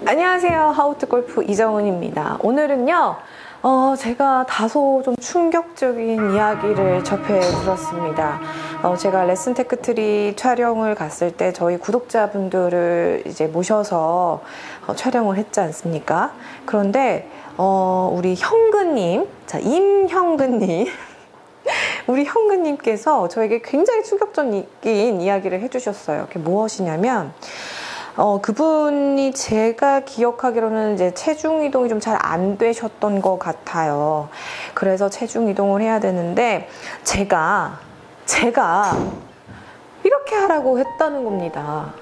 안녕하세요. 하우투골프 이정은입니다. 오늘은요, 제가 다소 좀 충격적인 이야기를 접해 들었습니다. 제가 레슨 테크트리 촬영을 갔을 때 저희 구독자분들을 이제 모셔서 촬영을 했지 않습니까? 그런데, 우리 형근님, 자, 임형근님. 우리 형근님께서 저에게 굉장히 충격적인 이야기를 해주셨어요. 그게 무엇이냐면, 그분이 제가 기억하기로는 이제 체중 이동이 좀 잘 안 되셨던 것 같아요. 그래서 체중 이동을 해야 되는데, 제가 이렇게 하라고 했다는 겁니다.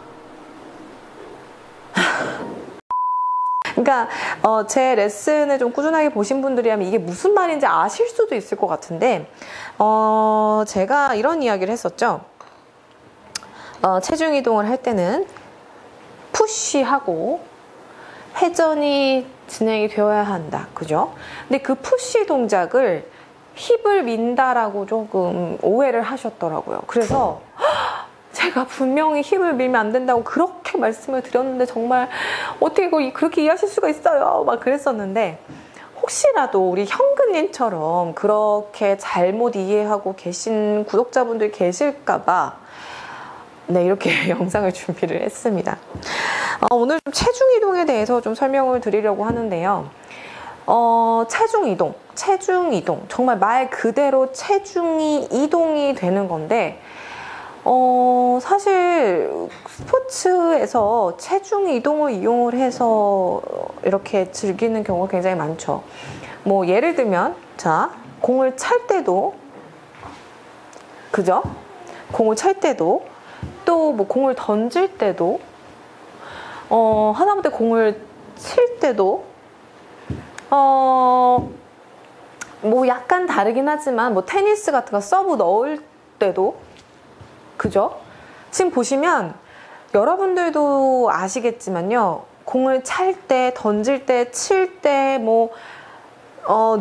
그러니까 제 레슨을 좀 꾸준하게 보신 분들이라면 이게 무슨 말인지 아실 수도 있을 것 같은데, 제가 이런 이야기를 했었죠. 체중 이동을 할 때는 푸시하고 회전이 진행이 되어야 한다. 그죠? 근데 그 푸시 동작을 힙을 민다라고 조금 오해를 하셨더라고요. 그래서 제가 분명히 힙을 밀면 안 된다고 그렇게 말씀을 드렸는데 정말 어떻게 그렇게 이해하실 수가 있어요? 막 그랬었는데, 혹시라도 우리 형근님처럼 그렇게 잘못 이해하고 계신 구독자분들 계실까봐 네, 이렇게 영상을 준비를 했습니다. 오늘 좀 체중 이동에 대해서 좀 설명을 드리려고 하는데요. 체중 이동. 정말 말 그대로 체중이 이동이 되는 건데, 사실 스포츠에서 체중 이동을 이용을 해서 이렇게 즐기는 경우가 굉장히 많죠. 뭐, 예를 들면, 자, 공을 찰 때도, 그죠? 공을 찰 때도, 또 뭐 공을 던질 때도, 하다못해 공을 칠 때도, 뭐 약간 다르긴 하지만 뭐 테니스 같은 거 서브 넣을 때도, 그죠? 지금 보시면 여러분들도 아시겠지만요, 공을 찰 때, 던질 때, 칠 때, 뭐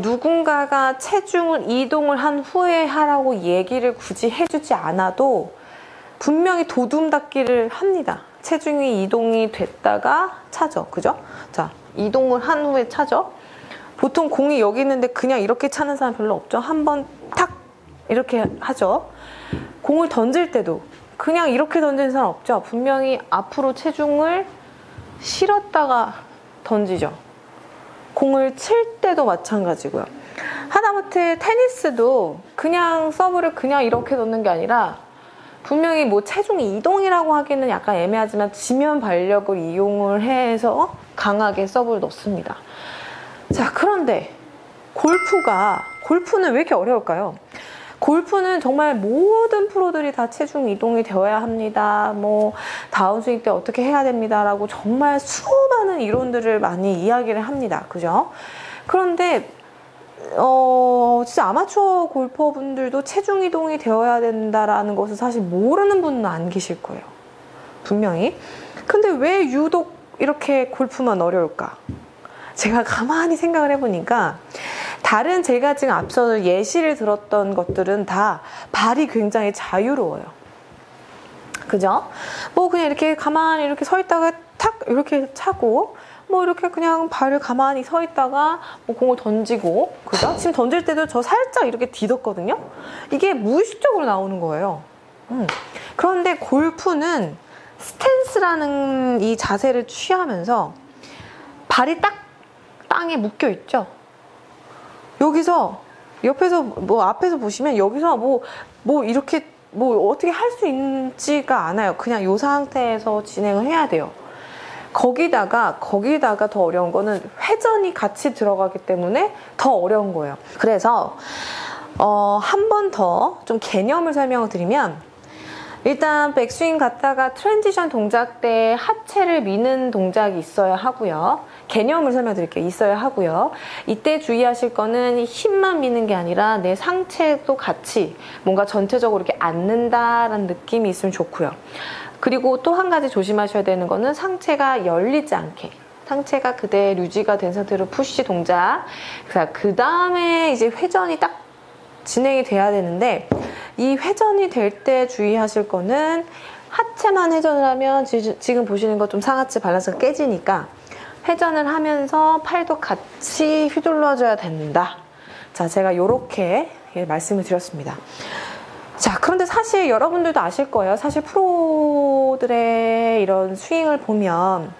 누군가가 체중을 이동을 한 후에 하라고 얘기를 굳이 해주지 않아도 분명히 도둠닫기를 합니다. 체중이 이동이 됐다가 차죠. 그죠? 자, 이동을 한 후에 차죠. 보통 공이 여기 있는데 그냥 이렇게 차는 사람 별로 없죠. 한번 탁 이렇게 하죠. 공을 던질 때도 그냥 이렇게 던지는 사람 없죠. 분명히 앞으로 체중을 실었다가 던지죠. 공을 칠 때도 마찬가지고요. 하다못해 테니스도 그냥 서브를 그냥 이렇게 넣는 게 아니라 분명히 뭐 체중 이동이라고 하기는 약간 애매하지만 지면 발력을 이용을 해서 강하게 서브를 넣습니다. 자, 그런데 골프는 왜 이렇게 어려울까요? 골프는 정말 모든 프로들이 다 체중 이동이 되어야 합니다. 뭐 다운스윙 때 어떻게 해야 됩니다. 라고 정말 수많은 이론들을 많이 이야기를 합니다. 그죠? 그런데 진짜 아마추어 골퍼분들도 체중 이동이 되어야 된다라는 것을 사실 모르는 분은 안 계실 거예요. 분명히. 근데 왜 유독 이렇게 골프만 어려울까? 제가 가만히 생각을 해보니까 다른 제가 지금 앞서 예시를 들었던 것들은 다 발이 굉장히 자유로워요. 그죠? 뭐 그냥 이렇게 가만히 이렇게 서 있다가 탁 이렇게 차고, 뭐 이렇게 그냥 발을 가만히 서 있다가 뭐 공을 던지고, 그죠? 지금 던질 때도 저 살짝 이렇게 디뎠거든요? 이게 무의식적으로 나오는 거예요. 그런데 골프는 스탠스라는 이 자세를 취하면서 발이 딱 땅에 묶여 있죠? 여기서 옆에서 뭐 앞에서 보시면 여기서 뭐 이렇게 뭐 어떻게 할 수 있지가 않아요. 그냥 이 상태에서 진행을 해야 돼요. 거기다가 더 어려운 거는 회전이 같이 들어가기 때문에 더 어려운 거예요. 그래서 한 번 더 좀 개념을 설명을 드리면, 일단 백스윙 갔다가 트랜지션 동작 때 하체를 미는 동작이 있어야 하고요. 개념을 설명드릴게요. 있어야 하고요. 이때 주의하실 거는 힘만 미는 게 아니라 내 상체도 같이 뭔가 전체적으로 이렇게 앉는다라는 느낌이 있으면 좋고요. 그리고 또 한 가지 조심하셔야 되는 거는 상체가 열리지 않게, 상체가 그대로 유지가 된 상태로 푸시 동작. 그 다음에 이제 회전이 딱 진행이 돼야 되는데, 이 회전이 될 때 주의하실 거는 하체만 회전을 하면 지금 보시는 것 좀 상하체 밸런스가 깨지니까 회전을 하면서 팔도 같이 휘둘러줘야 된다. 자, 제가 이렇게 말씀을 드렸습니다. 자, 그런데 사실 여러분들도 아실 거예요. 사실 프로들의 이런 스윙을 보면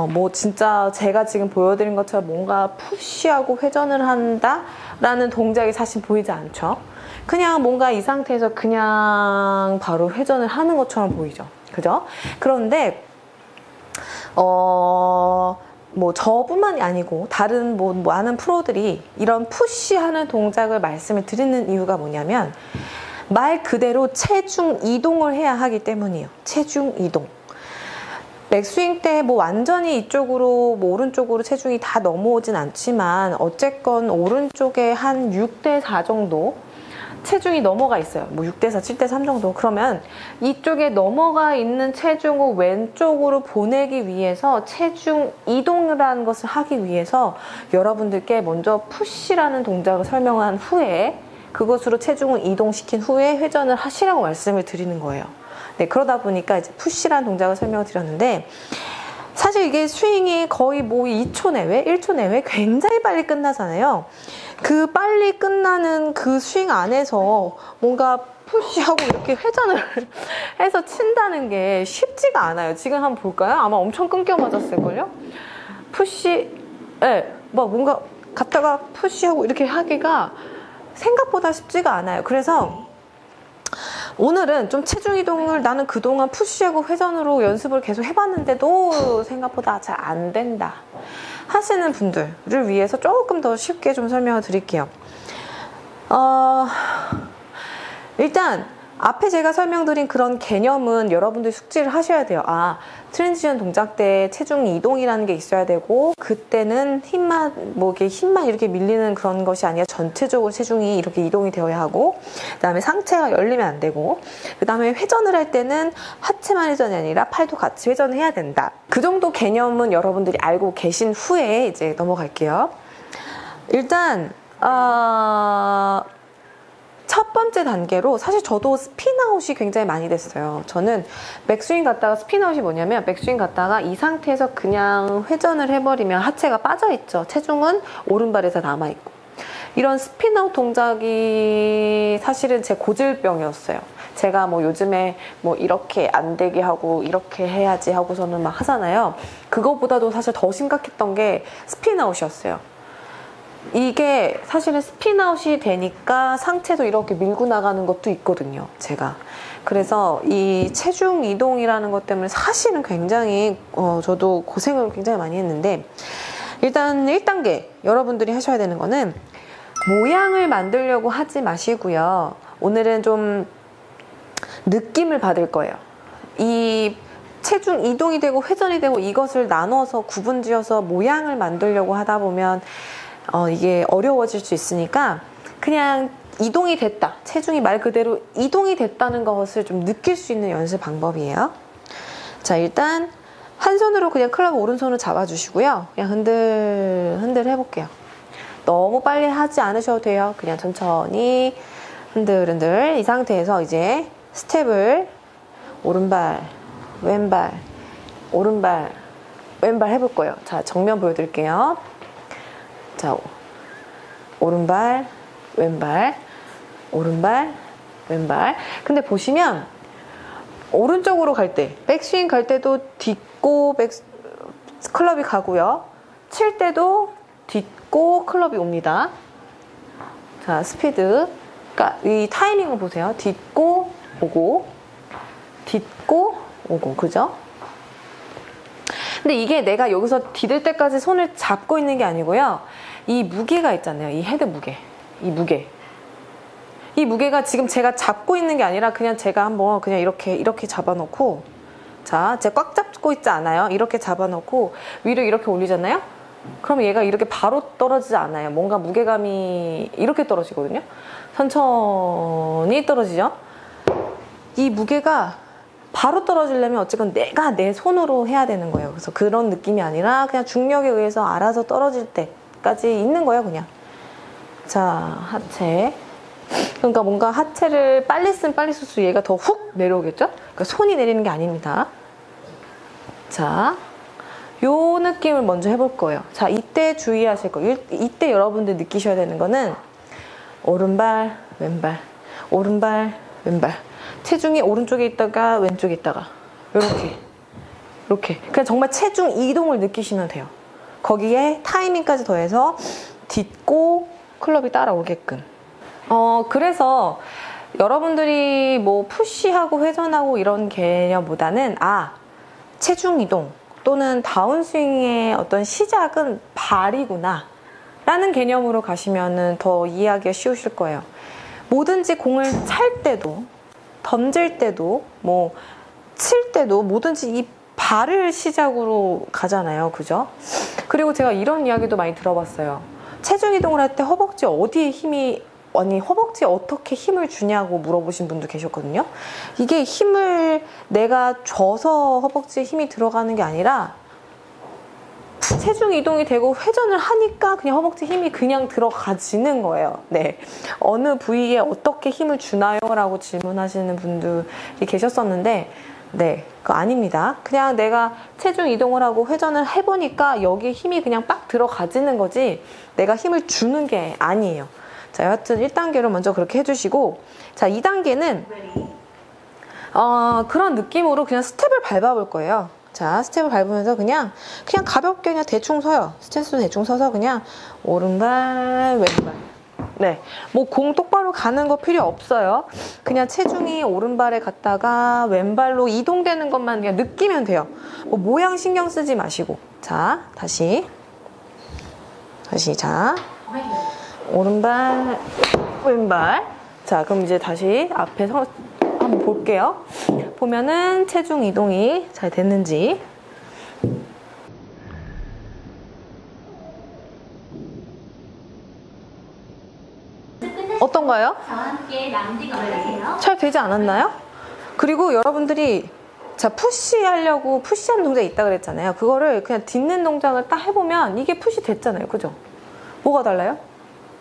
뭐 진짜 제가 지금 보여드린 것처럼 뭔가 푸시하고 회전을 한다라는 동작이 사실 보이지 않죠. 그냥 뭔가 이 상태에서 그냥 바로 회전을 하는 것처럼 보이죠. 그죠? 그런데 뭐 저뿐만이 아니고 다른 뭐 많은 프로들이 이런 푸시하는 동작을 말씀을 드리는 이유가 뭐냐면 말 그대로 체중 이동을 해야 하기 때문이에요. 체중 이동. 백스윙 때 뭐 완전히 이쪽으로 뭐 오른쪽으로 체중이 다 넘어오진 않지만 어쨌건 오른쪽에 한 6대4 정도 체중이 넘어가 있어요. 뭐 6대4, 7대3 정도. 그러면 이쪽에 넘어가 있는 체중을 왼쪽으로 보내기 위해서 체중 이동이라는 것을 하기 위해서 여러분들께 먼저 푸시라는 동작을 설명한 후에 그것으로 체중을 이동시킨 후에 회전을 하시라고 말씀을 드리는 거예요. 네, 그러다 보니까 이제 푸시라는 동작을 설명을 드렸는데 사실 이게 스윙이 거의 뭐 2초 내외, 1초 내외 굉장히 빨리 끝나잖아요. 그 빨리 끝나는 그 스윙 안에서 뭔가 푸시하고 이렇게 회전을 해서 친다는 게 쉽지가 않아요. 지금 한번 볼까요? 아마 엄청 끊겨 맞았을걸요? 푸시, 막 뭔가 갔다가 푸시하고 이렇게 하기가 생각보다 쉽지가 않아요. 그래서 오늘은 좀 체중 이동을 나는 그동안 푸시하고 회전으로 연습을 계속 해봤는데도 생각보다 잘 안 된다 하시는 분들을 위해서 조금 더 쉽게 좀 설명을 드릴게요. 일단 앞에 제가 설명드린 그런 개념은 여러분들이 숙지를 하셔야 돼요. 트랜지션 동작 때 체중 이동이라는 게 있어야 되고 그때는 힘만 이렇게 밀리는 그런 것이 아니라 전체적으로 체중이 이렇게 이동이 되어야 하고 그 다음에 상체가 열리면 안 되고 그 다음에 회전을 할 때는 하체만 회전이 아니라 팔도 같이 회전을 해야 된다. 그 정도 개념은 여러분들이 알고 계신 후에 이제 넘어갈게요. 일단 첫 번째 단계로 사실 저도 스피나웃이 굉장히 많이 됐어요. 저는 백스윙 갔다가 스피나웃이 뭐냐면 백스윙 갔다가 이 상태에서 그냥 회전을 해버리면 하체가 빠져있죠. 체중은 오른발에서 남아있고 이런 스피나웃 동작이 사실은 제 고질병이었어요. 제가 뭐 요즘에 뭐 이렇게 안 되게 하고 이렇게 해야지 하고서는 막 하잖아요. 그거보다도 사실 더 심각했던 게 스피나웃이었어요. 이게 사실은 스피나웃이 되니까 상체도 이렇게 밀고 나가는 것도 있거든요, 제가. 그래서 이 체중 이동이라는 것 때문에 사실은 굉장히 저도 고생을 굉장히 많이 했는데 일단 1단계 여러분들이 하셔야 되는 거는 모양을 만들려고 하지 마시고요. 오늘은 좀 느낌을 받을 거예요. 이 체중 이동이 되고 회전이 되고 이것을 나눠서 구분지어서 모양을 만들려고 하다 보면 이게 어려워질 수 있으니까 그냥 이동이 됐다. 체중이 말 그대로 이동이 됐다는 것을 좀 느낄 수 있는 연습 방법이에요. 자, 일단 한 손으로 그냥 클럽 오른손을 잡아주시고요. 그냥 흔들 해볼게요. 너무 빨리 하지 않으셔도 돼요. 그냥 천천히 흔들 이 상태에서 이제 스텝을 오른발, 왼발, 오른발, 왼발 해볼 거예요. 자, 정면 보여드릴게요. 자, 오른발, 왼발, 오른발, 왼발. 근데 보시면 오른쪽으로 갈 때, 백스윙 갈 때도 딛고 클럽이 가고요. 칠 때도 딛고 클럽이 옵니다. 자, 스피드. 그러니까 이 타이밍을 보세요. 딛고 오고, 딛고 오고, 그죠? 근데 이게 내가 여기서 디딜 때까지 손을 잡고 있는 게 아니고요. 이 무게가 있잖아요. 이 헤드 무게. 이 무게가 지금 제가 잡고 있는 게 아니라 그냥 제가 한번 그냥 이렇게 잡아놓고 자, 제가 꽉 잡고 있지 않아요. 이렇게 잡아놓고 위로 이렇게 올리잖아요. 그러면 얘가 이렇게 바로 떨어지지 않아요. 뭔가 무게감이 이렇게 떨어지거든요. 천천히 떨어지죠. 이 무게가 바로 떨어지려면 어쨌건 내가 내 손으로 해야 되는 거예요. 그래서 그런 느낌이 아니라 그냥 중력에 의해서 알아서 떨어질 때까지 있는 거예요, 그냥. 자, 하체. 그러니까 뭔가 하체를 빨리 쓰면 빨리 쓸수록 얘가 더 훅 내려오겠죠? 그러니까 손이 내리는 게 아닙니다. 자, 요 느낌을 먼저 해볼 거예요. 자, 이때 주의하실 거예요. 이때 여러분들 느끼셔야 되는 거는 오른발, 왼발, 오른발, 왼발. 체중이 오른쪽에 있다가 왼쪽에 있다가 이렇게 그냥 정말 체중 이동을 느끼시면 돼요. 거기에 타이밍까지 더해서 딛고 클럽이 따라오게끔. 그래서 여러분들이 뭐 푸시하고 회전하고 이런 개념보다는 체중 이동 또는 다운스윙의 어떤 시작은 발이구나 라는 개념으로 가시면은 더 이해하기가 쉬우실 거예요. 뭐든지 공을 찰 때도 던질 때도 뭐 칠 때도 뭐든지 이 발을 시작으로 가잖아요. 그죠? 그리고 제가 이런 이야기도 많이 들어봤어요. 체중 이동을 할 때 허벅지 어디에 허벅지에 어떻게 힘을 주냐고 물어보신 분도 계셨거든요. 이게 힘을 내가 줘서 허벅지에 힘이 들어가는 게 아니라 체중 이동이 되고 회전을 하니까 그냥 허벅지 힘이 그냥 들어가지는 거예요. 네. 어느 부위에 어떻게 힘을 주나요? 라고 질문하시는 분들이 계셨었는데 네, 그거 아닙니다. 그냥 내가 체중 이동을 하고 회전을 해보니까 여기에 힘이 그냥 빡 들어가지는 거지 내가 힘을 주는 게 아니에요. 자, 여하튼 1단계로 먼저 그렇게 해주시고, 자, 2단계는 그런 느낌으로 그냥 스텝을 밟아볼 거예요. 자, 스텝을 밟으면서 그냥 가볍게 그냥 대충 서요. 스탠스도 대충 서서 그냥 오른발, 왼발. 네, 뭐 공 똑바로 가는 거 필요 없어요. 그냥 체중이 오른발에 갔다가 왼발로 이동되는 것만 그냥 느끼면 돼요. 뭐 모양 신경 쓰지 마시고. 자, 다시 자, 오른발, 왼발. 자, 그럼 이제 다시 앞에 한번 볼게요. 보면은 체중 이동이 잘 됐는지. 어떤가요? 저와 함께 라운딩 어떠세요? 잘 되지 않았나요? 그리고 여러분들이 자, 푸시하는 동작이 있다 그랬잖아요. 그거를 그냥 딛는 동작을 딱 해보면 이게 푸시 됐잖아요. 그죠? 뭐가 달라요?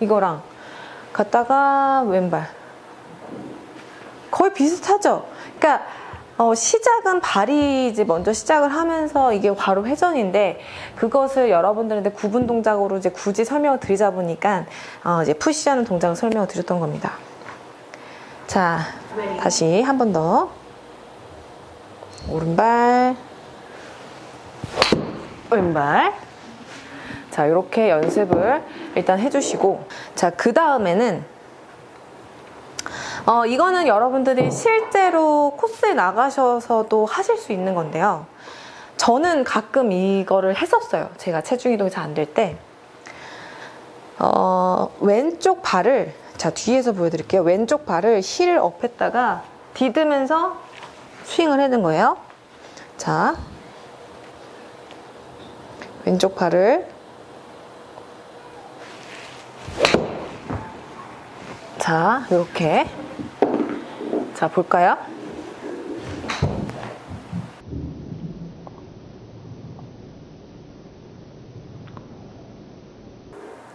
이거랑 갔다가 왼발 거의 비슷하죠? 그러니까 시작은 발이 이제 먼저 시작을 하면서 이게 바로 회전인데 그것을 여러분들한테 구분 동작으로 이제 굳이 설명을 드리자 보니까 이제 푸시하는 동작을 설명을 드렸던 겁니다. 자, 다시 한 번 더. 오른발, 왼발. 자, 이렇게 연습을 일단 해주시고, 자, 그 다음에는 이거는 여러분들이 실제로 코스에 나가셔서도 하실 수 있는 건데요. 저는 가끔 이거를 했었어요. 제가 체중 이동이 잘 안 될 때. 왼쪽 발을, 자, 뒤에서 보여드릴게요. 왼쪽 발을 힐 업했다가 디드면서 스윙을 해는 거예요. 자, 왼쪽 발을 자, 이렇게 자, 볼까요?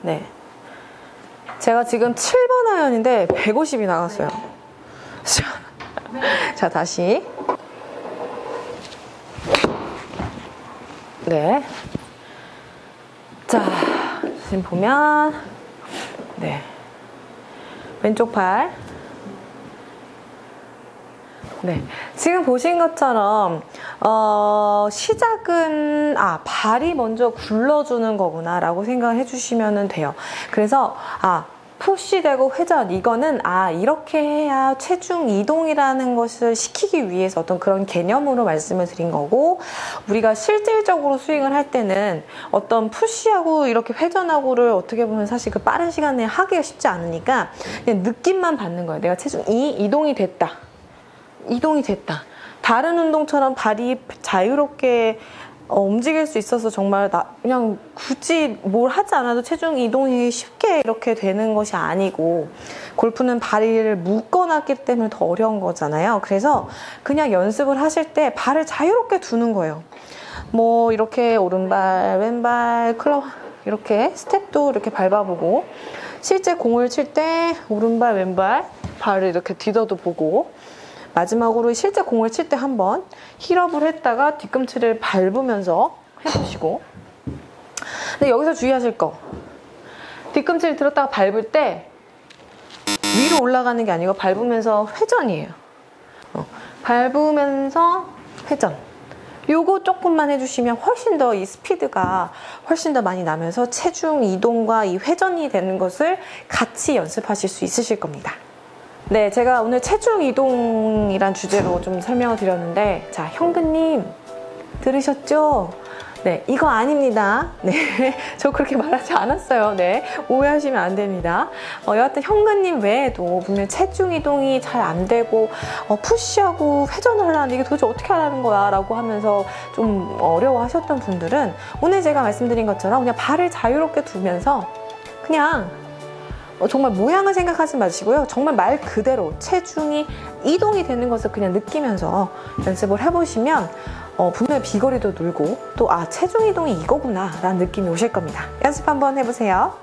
네, 제가 지금 7번 아이언인데 150이 나갔어요. 자, 다시. 네. 자, 지금 보면 네, 왼쪽 팔. 네, 지금 보신 것처럼 시작은 발이 먼저 굴러주는 거구나 라고 생각을 해주시면 돼요. 그래서 푸시되고 회전, 이거는 이렇게 해야 체중 이동이라는 것을 시키기 위해서 어떤 그런 개념으로 말씀을 드린 거고, 우리가 실질적으로 스윙을 할 때는 어떤 푸시하고 이렇게 회전하고를 어떻게 보면 사실 그 빠른 시간 내에 하기가 쉽지 않으니까 그냥 느낌만 받는 거예요. 내가 체중 이동이 됐다. 다른 운동처럼 발이 자유롭게 움직일 수 있어서 정말 그냥 굳이 뭘 하지 않아도 체중 이동이 쉽게 이렇게 되는 것이 아니고, 골프는 발을 묶어놨기 때문에 더 어려운 거잖아요. 그래서 그냥 연습을 하실 때 발을 자유롭게 두는 거예요. 뭐 이렇게 오른발, 왼발, 클럽 이렇게 스텝도 이렇게 밟아보고, 실제 공을 칠 때 오른발, 왼발 발을 이렇게 디뎌도 보고, 마지막으로 실제 공을 칠 때 한번 힐업을 했다가 뒤꿈치를 밟으면서 해보시고. 근데 여기서 주의하실 거, 뒤꿈치를 들었다가 밟을 때 위로 올라가는 게 아니고 밟으면서 회전이에요. 밟으면서 회전. 요거 조금만 해주시면 훨씬 더 이 스피드가 훨씬 더 많이 나면서 체중 이동과 이 회전이 되는 것을 같이 연습하실 수 있으실 겁니다. 네, 제가 오늘 체중 이동이란 주제로 좀 설명을 드렸는데, 자, 현근님 들으셨죠? 네, 이거 아닙니다. 네, 저 그렇게 말하지 않았어요. 네, 오해하시면 안 됩니다. 여하튼 현근님 외에도 분명 체중 이동이 잘 안 되고 푸시하고 회전을 하려는데 이게 도대체 어떻게 하라는 거야 라고 하면서 좀 어려워하셨던 분들은 오늘 제가 말씀드린 것처럼 그냥 발을 자유롭게 두면서 그냥 정말 모양을 생각하지 마시고요. 정말 말 그대로 체중이 이동이 되는 것을 그냥 느끼면서 연습을 해보시면 분명히 비거리도 늘고 또 체중 이동이 이거구나 라는 느낌이 오실 겁니다. 연습 한번 해보세요.